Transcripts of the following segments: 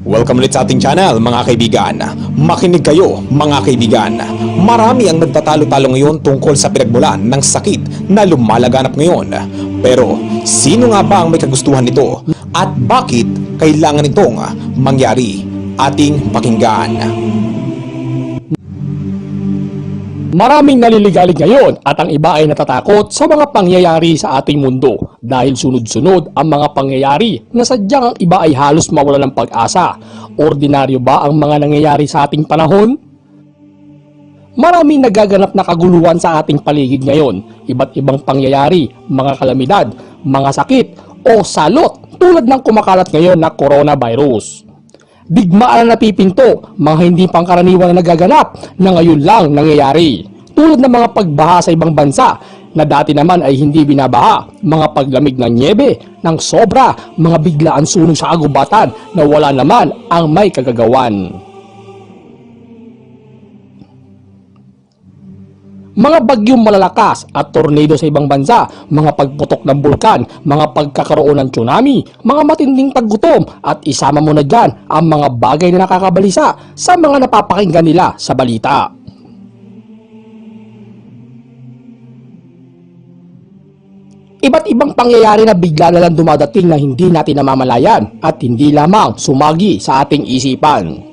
Welcome ulit sa ating channel mga kaibigan. Makinig kayo mga kaibigan. Marami ang nagtatalo-talo ngayon tungkol sa pinagmulan ng sakit na lumalaganap ngayon. Pero sino nga ba ang may kagustuhan nito at bakit kailangan itong mangyari? Ating pakinggan. Maraming naliligalig ngayon at ang iba ay natatakot sa mga pangyayari sa ating mundo dahil sunod-sunod ang mga pangyayari na sadyang ang iba ay halos mawala ng pag-asa. Ordinaryo ba ang mga nangyayari sa ating panahon? Maraming nagaganap na kaguluhan sa ating paligid ngayon. Iba't ibang pangyayari, mga kalamidad, mga sakit o salot tulad ng kumakalat ngayon na coronavirus. Digmaan na napipinto, mga hindi pangkaraniwan na nagaganap na ngayon lang nangyayari. Tulad ng mga pagbaha sa ibang bansa na dati naman ay hindi binabaha, mga paglamig ng nyebe, ng sobra, mga biglaan sunog sa agubatan na wala naman ang may kagagawan. Mga bagyong malalakas at tornado sa ibang bansa, mga pagputok ng bulkan, mga pagkakaroon ng tsunami, mga matinding taggutom at isama mo na dyan ang mga bagay na nakakabalisa sa mga napapakinggan nila sa balita. Iba't ibang pangyayari na bigla na lang dumadating na hindi natin namamalayan at hindi lamang sumagi sa ating isipan.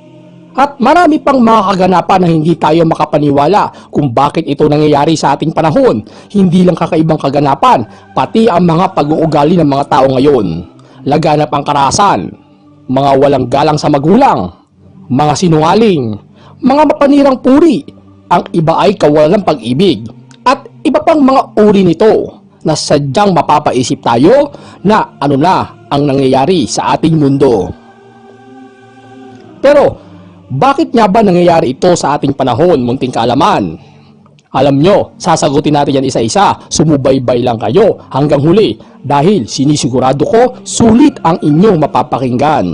At marami pang mga kaganapan na hindi tayo makapaniwala kung bakit ito nangyayari sa ating panahon. Hindi lang kakaibang kaganapan, pati ang mga pag-uugali ng mga tao ngayon. Laganap ang karahasan, mga walang galang sa magulang, mga sinungaling, mga mapanirang puri, ang iba ay kawalan ng pag-ibig, at iba pang mga uri nito na sadyang mapapaisip tayo na ano na ang nangyayari sa ating mundo. Pero, bakit nga ba nangyayari ito sa ating panahon, munting kaalaman? Alam nyo, sasagutin natin yan isa-isa, sumubaybay lang kayo hanggang huli dahil sinisigurado ko sulit ang inyong mapapakinggan.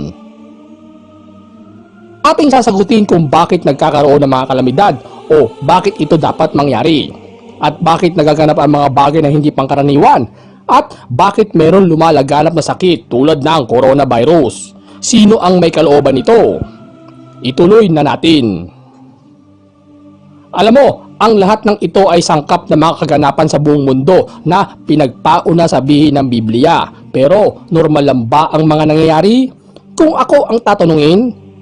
Ating sasagutin kung bakit nagkakaroon ng mga kalamidad o bakit ito dapat mangyari at bakit nagaganap ang mga bagay na hindi pangkaraniwan at bakit meron lumalaganap na sakit tulad ng coronavirus. Sino ang may kalooban nito? Ituloy na natin. Alam mo, ang lahat ng ito ay sangkap na mga kaganapan sa buong mundo na pinagpauna sabihin ng Biblia. Pero normal lang ba ang mga nangyayari? Kung ako ang tatanungin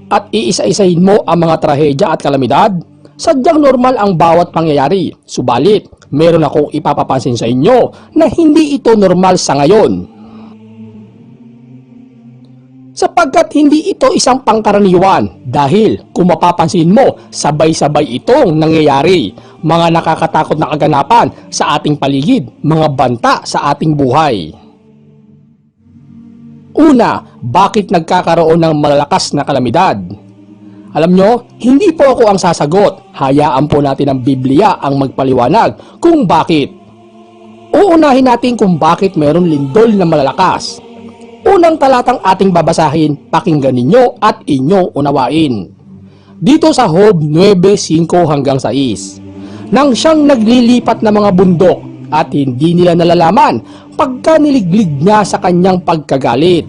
at iisa-isahin mo ang mga trahedya at kalamidad, sadyang normal ang bawat pangyayari. Subalit, meron akong ipapapansin sa inyo na hindi ito normal sa ngayon. Sapagkat hindi ito isang pangkaraniwan dahil kung mapapansin mo, sabay-sabay itong nangyayari. Mga nakakatakot na kaganapan sa ating paligid, mga banta sa ating buhay. Una, bakit nagkakaroon ng malalakas na kalamidad? Alam nyo, hindi po ako ang sasagot. Hayaan po natin ang Biblia ang magpaliwanag kung bakit. Uunahin natin kung bakit mayroon lindol na malalakas. Unang talatang ating babasahin, pakinggan ninyo at inyong unawain. Dito sa Job 9:5 hanggang 6. Nang siyang naglilipat ng mga bundok at hindi nila nalalaman pagka niliglig niya sa kanyang pagkagalit,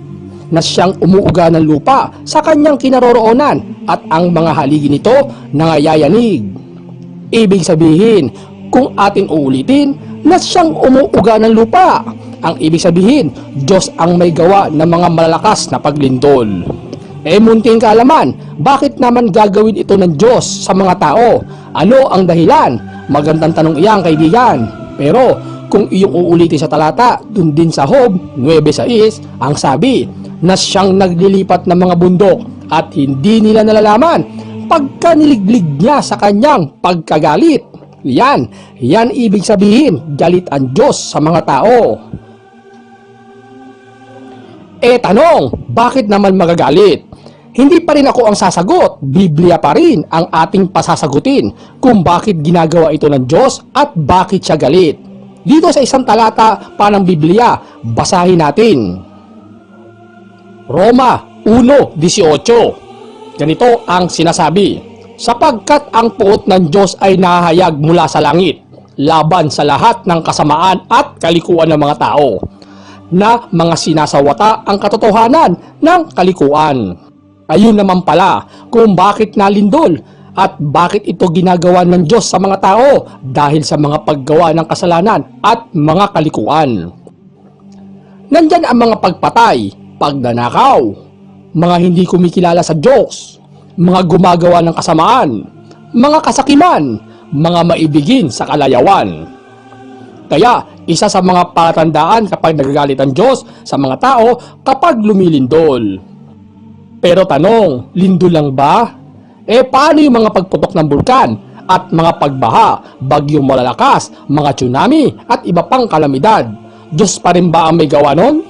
na siyang umuuga ng lupa sa kanyang kinaroroonan at ang mga haligi nito nangayayanig. Ibig sabihin, kung atin uulitin, na siyang umuuga ng lupa. Ang ibig sabihin, Diyos ang may gawa ng mga malalakas na paglindol. Munting kaalaman, bakit naman gagawin ito ng Diyos sa mga tao? Ano ang dahilan? Magandang tanong iyan, kaibigan. Pero kung iyong uulitin sa talata, dun din sa Job 9:6, ang sabi, na siyang naglilipat ng mga bundok at hindi nila nalalaman pagka niliglig niya sa kanyang pagkagalit. Yan ibig sabihin, galit ang Diyos sa mga tao. Tanong, bakit naman magagalit? Hindi pa rin ako ang sasagot, Biblia pa rin ang ating pasasagutin kung bakit ginagawa ito ng Diyos at bakit siya galit. Dito sa isang talata pa ng Biblia, basahin natin. Roma 1:18. Ganito ang sinasabi, sapagkat ang puot ng Diyos ay nahayag mula sa langit, laban sa lahat ng kasamaan at kalikuan ng mga tao, na mga sinasawata ang katotohanan ng kalikuan. Ayun naman pala kung bakit nalindol at bakit ito ginagawa ng Diyos sa mga tao dahil sa mga paggawa ng kasalanan at mga kalikuan. Nandyan ang mga pagpatay, pagnanakaw, mga hindi kumikilala sa Diyos, mga gumagawa ng kasamaan, mga kasakiman, mga maibigin sa kalayawan. Kaya isa sa mga palatandaan kapag nagagalit ang Diyos sa mga tao kapag lumilindol. Pero tanong, lindol lang ba? Paano yung mga pagputok ng bulkan at mga pagbaha, bagyong malalakas, mga tsunami at iba pang kalamidad? Diyos pa rin ba ang may gawa nun?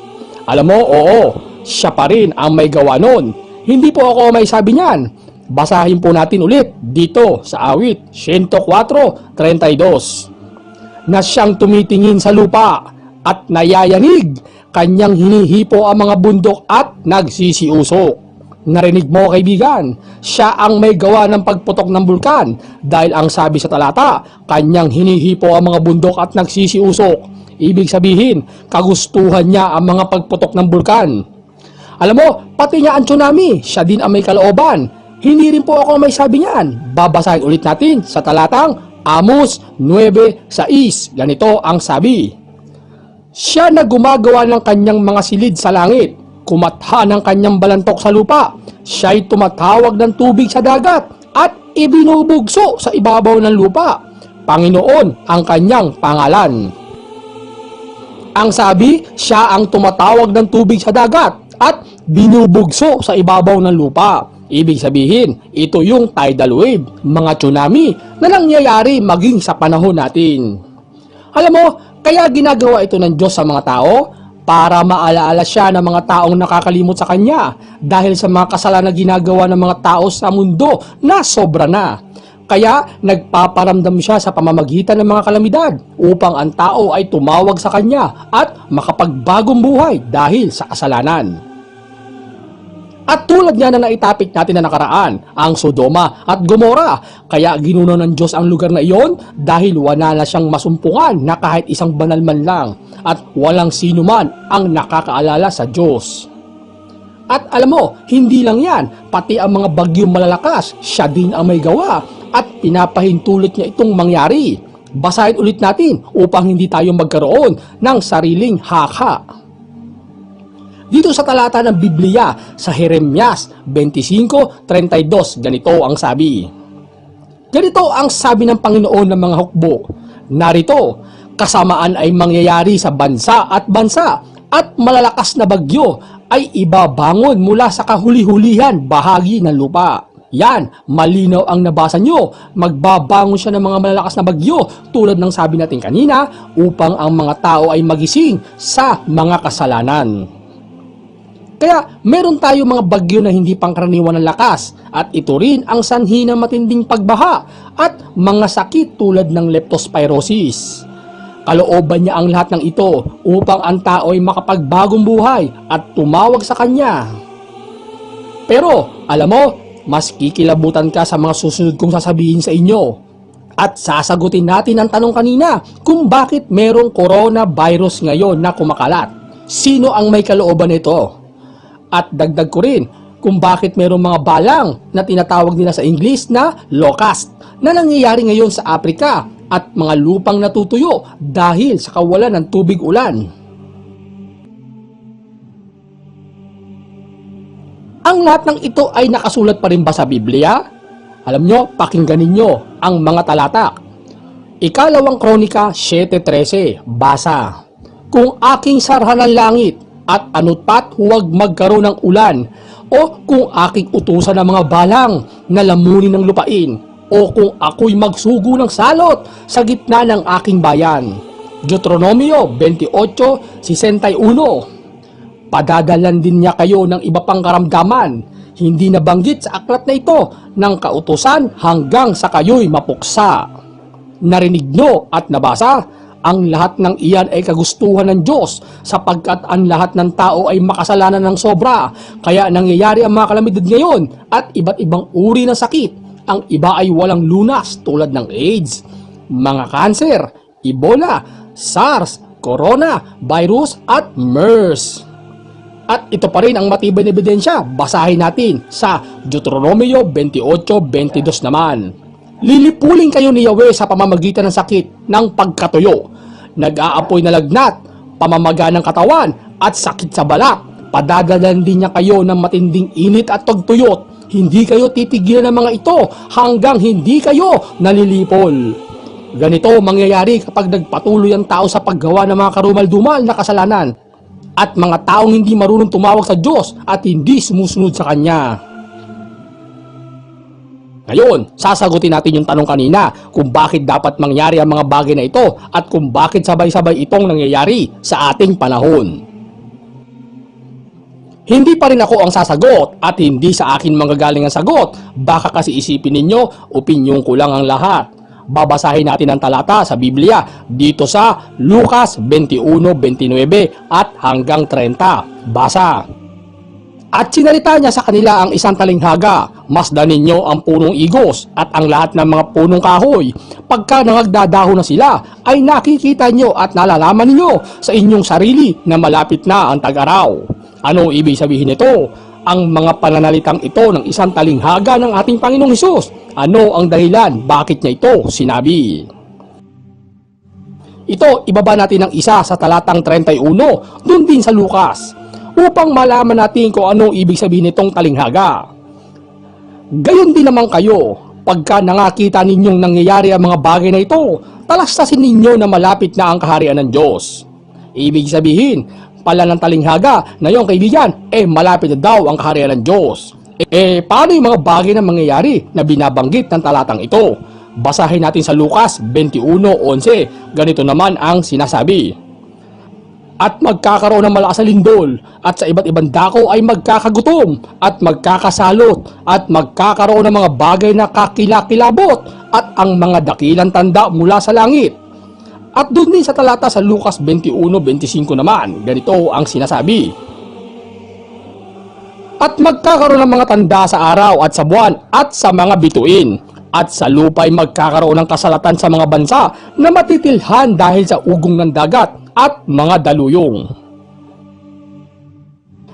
Alam mo, oo, siya pa rin ang may gawa nun. Hindi po ako may sabi niyan. Basahin po natin ulit dito sa awit 104:32. Na siyang tumitingin sa lupa at nayayanig, kanyang hinihipo ang mga bundok at nagsisiusok. Narinig mo kaibigan, siya ang may gawa ng pagputok ng bulkan dahil ang sabi sa talata, kanyang hinihipo ang mga bundok at nagsisiusok. Ibig sabihin, kagustuhan niya ang mga pagputok ng bulkan. Alam mo, pati niya ang tsunami, siya din ang may kalooban. Hindi rin po ako may sabi niyan. Babasahin ulit natin sa talatang Amos 9:6. Ganito ang sabi. Siya na gumagawa ng kanyang mga silid sa langit, kumatha ng kanyang balantok sa lupa, siya'y tumatawag ng tubig sa dagat at ibinubugso sa ibabaw ng lupa. Panginoon ang kanyang pangalan. Ang sabi, siya ang tumatawag ng tubig sa dagat at binubugso sa ibabaw ng lupa. Ibig sabihin, ito yung tidal wave, mga tsunami na nangyayari maging sa panahon natin. Alam mo, kaya ginagawa ito ng Diyos sa mga tao para maalaala siya ng mga taong nakakalimot sa Kanya dahil sa mga kasalanan na ginagawa ng mga tao sa mundo na sobra na. Kaya nagpaparamdam siya sa pamamagitan ng mga kalamidad upang ang tao ay tumawag sa Kanya at makapagbagong buhay dahil sa kasalanan. At tulad nga na naitapik natin na nakaraan, ang Sodoma at Gomora, kaya ginuno ng Diyos ang lugar na iyon dahil wala na siyang masumpungan na kahit isang banal man lang at walang sino man ang nakakaalala sa Diyos. At alam mo, hindi lang yan, pati ang mga bagyong malalakas, siya din ang may gawa at pinapahintulot niya itong mangyari. Basahin ulit natin upang hindi tayo magkaroon ng sariling haka. Dito sa talata ng Biblia sa Jeremias 25:32, ganito ang sabi. Ganito ang sabi ng Panginoon ng mga hukbo. Narito, kasamaan ay mangyayari sa bansa at malalakas na bagyo ay ibabangon mula sa kahuli-hulihan bahagi ng lupa. Yan, malinaw ang nabasa nyo. Magbabangon siya ng mga malalakas na bagyo tulad ng sabi natin kanina upang ang mga tao ay magising sa mga kasalanan. Kaya meron tayo mga bagyo na hindi pangkaraniwan ng lakas at ito rin ang sanhi ng matinding pagbaha at mga sakit tulad ng leptospirosis. Kalooban niya ang lahat ng ito upang ang tao ay makapagbagong buhay at tumawag sa Kanya. Pero alam mo, mas kikilabutan ka sa mga susunod kong sasabihin sa inyo. At sasagutin natin ang tanong kanina kung bakit merong coronavirus ngayon na kumakalat. Sino ang may kalooban nito? At dagdag ko rin kung bakit mayroong mga balang na tinatawag nila sa English na locust na nangyayari ngayon sa Africa at mga lupang natutuyo dahil sa kawalan ng tubig ulan. Ang lahat ng ito ay nakasulat pa rin ba sa Biblia? Alam nyo, pakinggan ninyo ang mga talata. Ikalawang Kronika 7:13, basa. Kung aking sarhan ang langit at anutpat huwag magkaroon ng ulan, o kung aking utusan ng mga balang na lamunin ng lupain, o kung ako'y magsugo ng salot sa gitna ng aking bayan. Deuteronomio 28:61. Padadalan din niya kayo ng iba pang karamdaman, hindi nabanggit sa aklat na ito ng kautusan hanggang sa kayo'y mapuksa. Narinig nyo at nabasa? Ang lahat ng iyan ay kagustuhan ng Diyos sapagkat ang lahat ng tao ay makasalanan ng sobra. Kaya nangyayari ang mga kalamidad ngayon at iba't ibang uri ng sakit. Ang iba ay walang lunas tulad ng AIDS, mga kanser, Ebola, SARS, Corona, virus at MERS. At ito pa rin ang matibay na ebidensya. Basahin natin sa Deuteronomio 28:22 naman. Lilipulin kayo ni Yahweh sa pamamagitan ng sakit ng pagkatuyo, nag-aapoy na lagnat, pamamaga ng katawan at sakit sa balat. Padadalan din niya kayo ng matinding init at tagtuyot. Hindi kayo titigilan ng mga ito hanggang hindi kayo nalilipol. Ganito mangyayari kapag nagpatuloy ang tao sa paggawa ng mga karumal-dumal na kasalanan at mga taong hindi marunong tumawag sa Diyos at hindi sumusunod sa Kanya. Ngayon, sasagutin natin yung tanong kanina kung bakit dapat mangyari ang mga bagay na ito at kung bakit sabay-sabay itong nangyayari sa ating panahon. Hindi pa rin ako ang sasagot at hindi sa akin manggagaling ang sagot. Baka kasi isipin ninyo, opinyon ko lang ang lahat. Babasahin natin ang talata sa Biblia dito sa Lucas 21:29 at hanggang 30. Basa. At sinalita niya sa kanila ang isang talinghaga, masdan ninyo ang punong igos at ang lahat ng mga punong kahoy. Pagka nangagdadaho na sila, ay nakikita nyo at nalalaman ninyo sa inyong sarili na malapit na ang tag-araw. Ano ibig sabihin nito? Ang mga pananalitang ito ng isang talinghaga ng ating Panginoong Hesus. Ano ang dahilan? Bakit niya ito sinabi? Ito, ibaba natin ng isa sa talatang 31, dun din sa Lucas, upang malaman natin kung anong ibig sabihin nitong talinghaga. Gayon din naman kayo, pagka nakakita ninyong nangyayari ang mga bagay na ito, talastasin ninyo na malapit na ang kaharian ng Diyos. Ibig sabihin, pala ng talinghaga na yung kaibigan, malapit na daw ang kaharian ng Diyos. Paano yung mga bagay na mangyayari na binabanggit ng talatang ito? Basahin natin sa Lucas 21:11. Ganito naman ang sinasabi. At magkakaroon ng malakas na lindol, at sa iba't ibang dako ay magkakagutom, at magkakasalot, at magkakaroon ng mga bagay na kakilakilabot, at ang mga dakilang tanda mula sa langit. At doon din sa talata sa Lucas 21:25 naman, ganito ang sinasabi. At magkakaroon ng mga tanda sa araw at sa buwan at sa mga bituin. At sa lupa ay magkakaroon ng kasalatan sa mga bansa na matitilhan dahil sa ugong ng dagat at mga daluyong.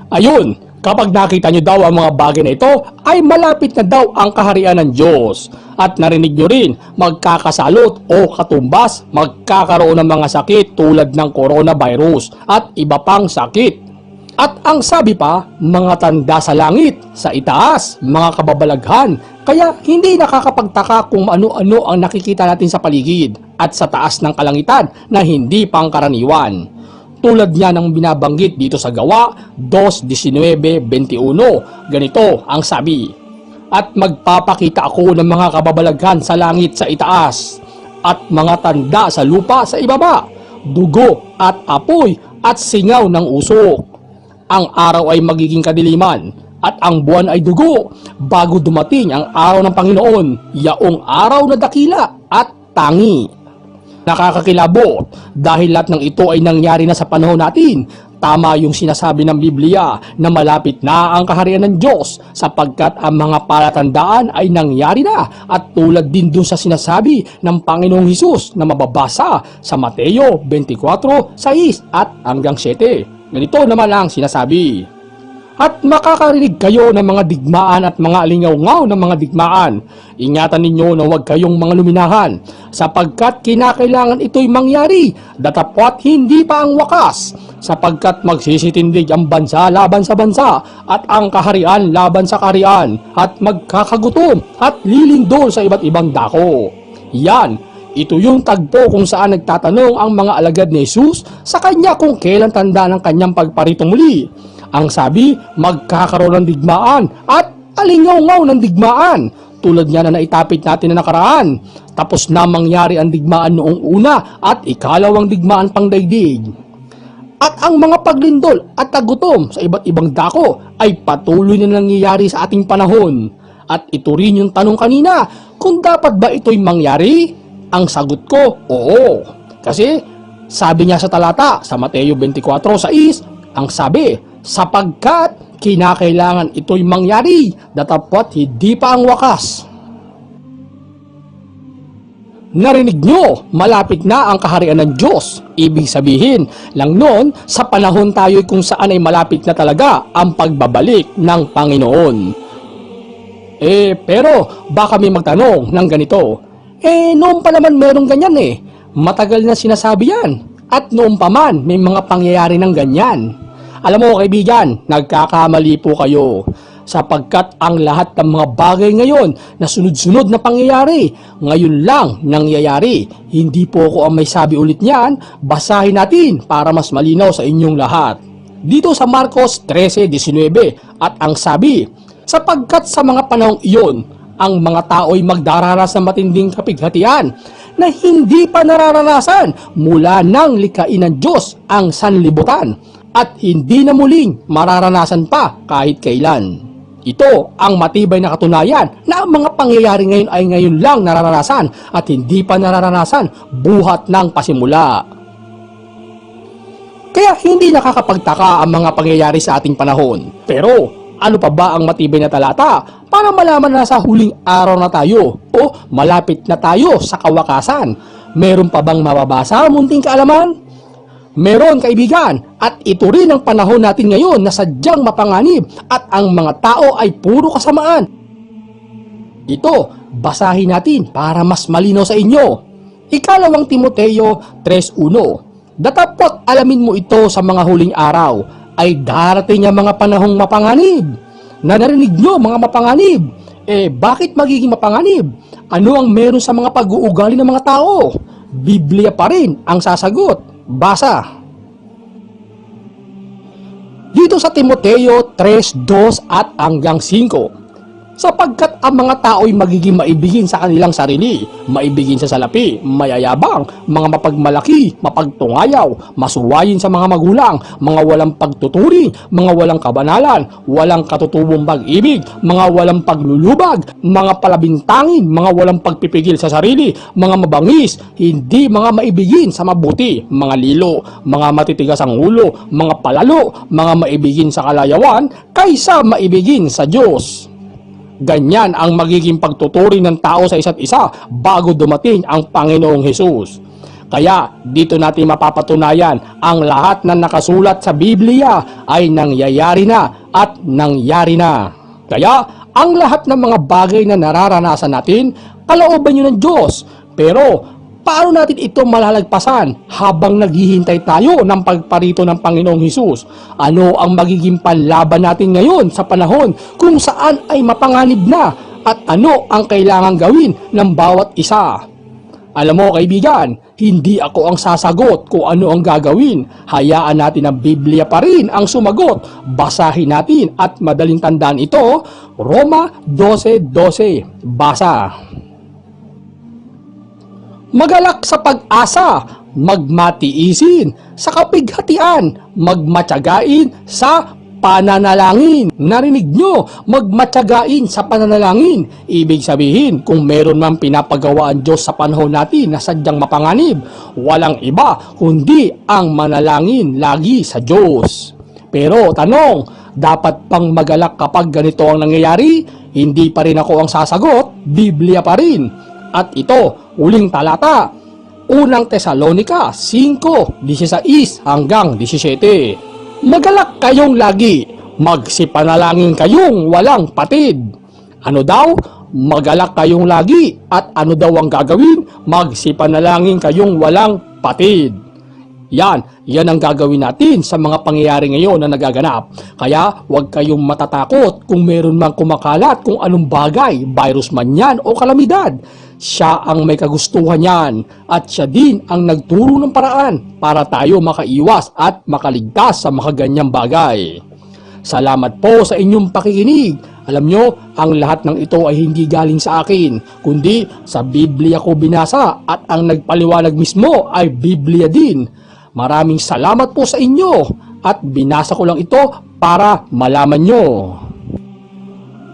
Ayun, kapag nakita nyo daw ang mga bagay na ito, ay malapit na daw ang kaharian ng Diyos. At narinig nyo rin, magkakasalot o katumbas, magkakaroon ng mga sakit tulad ng coronavirus at iba pang sakit. At ang sabi pa, mga tanda sa langit, sa itaas, mga kababalaghan. Kaya hindi nakakapagtaka kung ano-ano ang nakikita natin sa paligid at sa taas ng kalangitan na hindi pangkaraniwan. Tulad niya ng binabanggit dito sa Gawa 2:19-21. Ganito ang sabi. At magpapakita ako ng mga kababalaghan sa langit sa itaas at mga tanda sa lupa sa ibaba, dugo at apoy at singaw ng usok. Ang araw ay magiging kadiliman at ang buwan ay dugo bago dumating ang araw ng Panginoon, yaong araw na dakila at tangi. Nakakakilabot dahil lahat ng ito ay nangyari na sa panahon natin. Tama yung sinasabi ng Biblia na malapit na ang kaharian ng Diyos sapagkat ang mga palatandaan ay nangyari na at tulad din dun sa sinasabi ng Panginoong Hesus na mababasa sa Mateo 24:6 at hanggang 7. Ganito naman ang sinasabi. At makakarinig kayo ng mga digmaan at mga alingaw-ngaw ng mga digmaan. Ingatan ninyo na huwag kayong mga luminahan, sapagkat kinakailangan ito'y mangyari, datapwat hindi pa ang wakas, sapagkat magsisitindig ang bansa laban sa bansa, at ang kaharian laban sa kaharian, at magkakagutom at lilindol sa iba't ibang dako. Yan. Ito yung tagpo kung saan nagtatanong ang mga alagad ni Jesus sa kanya kung kailan tanda ng kanyang pagparito muli. Ang sabi, magkakaroon ng digmaan at alingaw-ngaw ng digmaan. Tulad niya na naitapit natin na nakaraan. Tapos na mangyari ang digmaan noong una at ikalawang digmaan pang daigdig. At ang mga paglindol at tagutom sa iba't ibang dako ay patuloy na nangyayari sa ating panahon. At ito rin yung tanong kanina, kung dapat ba ito'y mangyari? Ang sagot ko, oo. Kasi sabi niya sa talata sa Mateo 24:6, ang sabi, sapagkat kinakailangan ito'y mangyari, datapwat hindi pa ang wakas. Narinig nyo, malapit na ang kaharian ng Diyos. Ibig sabihin lang noon, sa panahon tayo kung saan ay malapit na talaga ang pagbabalik ng Panginoon. Pero baka may magtanong ng ganito, noon pa naman merong ganyan Matagal na sinasabi yan. At noon pa man, may mga pangyayari ng ganyan. Alam mo kaibigan, nagkakamali po kayo. Sapagkat ang lahat ng mga bagay ngayon na sunod-sunod na pangyayari, ngayon lang nangyayari. Hindi po ako ang may sabi ulit niyan, basahin natin para mas malinaw sa inyong lahat. Dito sa Marcos 13:19 at ang sabi, sapagkat sa mga panahong iyon, ang mga tao'y magdaranas ng matinding kapighatian na hindi pa nararanasan mula nang likhain ng Diyos ang sanlibutan at hindi na muling mararanasan pa kahit kailan. Ito ang matibay na katunayan na ang mga pangyayari ngayon ay ngayon lang nararanasan at hindi pa nararanasan buhat ng pasimula. Kaya hindi nakakapagtaka ang mga pangyayari sa ating panahon. Pero ano pa ba ang matibay na talata para malaman na sa huling araw na tayo o malapit na tayo sa kawakasan? Meron pa bang mababasa munting kaalaman? Meron kaibigan, at ito rin ang panahon natin ngayon na sadyang mapanganib at ang mga tao ay puro kasamaan. Ito, basahin natin para mas malinaw sa inyo. Ikalawang Timoteo 3:1. Datapot alamin mo ito sa mga huling araw, ay darating ang mga panahong mapanganib. Na narinig nyo mga mapanganib? Bakit magiging mapanganib? Ano ang meron sa mga pag-uugali ng mga tao? Biblia pa rin ang sasagot. Basa. Dito sa Timoteo 3:2 at hanggang 5. Sapagkat ang mga tao'y magiging maibigin sa kanilang sarili, maibigin sa salapi, mayayabang, mga mapagmalaki, mapagtungayaw, masuwayin sa mga magulang, mga walang pagtuturi, mga walang kabanalan, walang katutubong pag-ibig, mga walang paglulubag, mga palabintangin, mga walang pagpipigil sa sarili, mga mabangis, hindi mga maibigin sa mabuti, mga lilo, mga matitigas ang ulo, mga palalo, mga maibigin sa kalayawan, kaysa maibigin sa Diyos. Ganyan ang magiging pagtuturi ng tao sa isa't isa bago dumating ang Panginoong Hesus. Kaya dito natin mapapatunayan ang lahat na nakasulat sa Biblia ay nangyayari na at nangyari na. Kaya ang lahat ng mga bagay na nararanasan natin, kalooban yun ng Diyos. Pero paano natin ito malalagpasan habang naghihintay tayo ng pagparito ng Panginoong Hesus? Ano ang magiging panlaban natin ngayon sa panahon kung saan ay mapanganib na at ano ang kailangang gawin ng bawat isa? Alam mo kaibigan, hindi ako ang sasagot kung ano ang gagawin. Hayaan natin ang Biblia pa rin ang sumagot. Basahin natin at madaling tandaan ito, Roma 12:12. Basa. Magalak sa pag-asa, magmatiisin sa kapighatian, magmatyagain sa pananalangin. Narinig nyo, magmatyagain sa pananalangin. Ibig sabihin, kung meron man pinapagawa ang Diyos sa panahon natin na sadyang mapanganib, walang iba kundi ang manalangin lagi sa Diyos. Pero tanong, dapat pang magalak kapag ganito ang nangyayari? Hindi pa rin ako ang sasagot, Biblia pa rin. At ito, uling talata, unang Tesalonica 5:16 hanggang 17. Magalak kayong lagi, magsipanalangin kayong walang patid. Ano daw? Magalak kayong lagi, at ano daw ang gagawin? Magsipanalangin kayong walang patid. Yan ang gagawin natin sa mga pangyayari ngayon na nagaganap. Kaya huwag kayong matatakot kung meron mang kumakalat kung anong bagay, virus man yan o kalamidad. Siya ang may kagustuhan yan at siya din ang nagturo ng paraan para tayo makaiwas at makaligtas sa mga ganyang bagay. Salamat po sa inyong pakikinig. Alam nyo, ang lahat ng ito ay hindi galing sa akin, kundi sa Biblia ko binasa at ang nagpaliwanag mismo ay Biblia din. Maraming salamat po sa inyo at binasa ko lang ito para malaman nyo.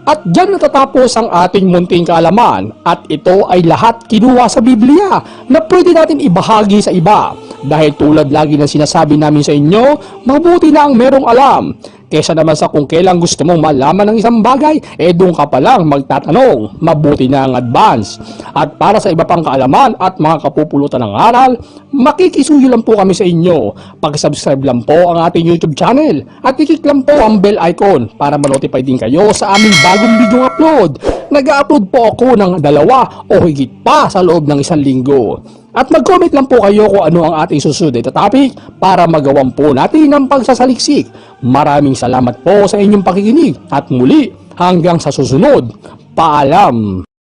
At dyan natatapos ang ating munting kaalaman at ito ay lahat kinuha sa Biblia na pwede natin ibahagi sa iba. Dahil tulad lagi na sinasabi namin sa inyo, mabuti na ang merong alam Kesa naman sa kung kailan gusto mong malaman ng isang bagay, doon ka pa lang magtatanong. Mabuti na ang advance. At para sa iba pang kaalaman at mga kapupulutan ng aral, makikisuyo lang po kami sa inyo. Pag-subscribe lang po ang ating YouTube channel at i-click lang po ang bell icon para ma-notify din kayo sa aming bagong video upload. Nag-upload po ako ng 2 o higit pa sa loob ng 1 linggo. At mag-comment lang po kayo kung ano ang ating susunod na topic para magawan po natin ang pagsasaliksik. Maraming salamat po sa inyong pakikinig at muli hanggang sa susunod. Paalam!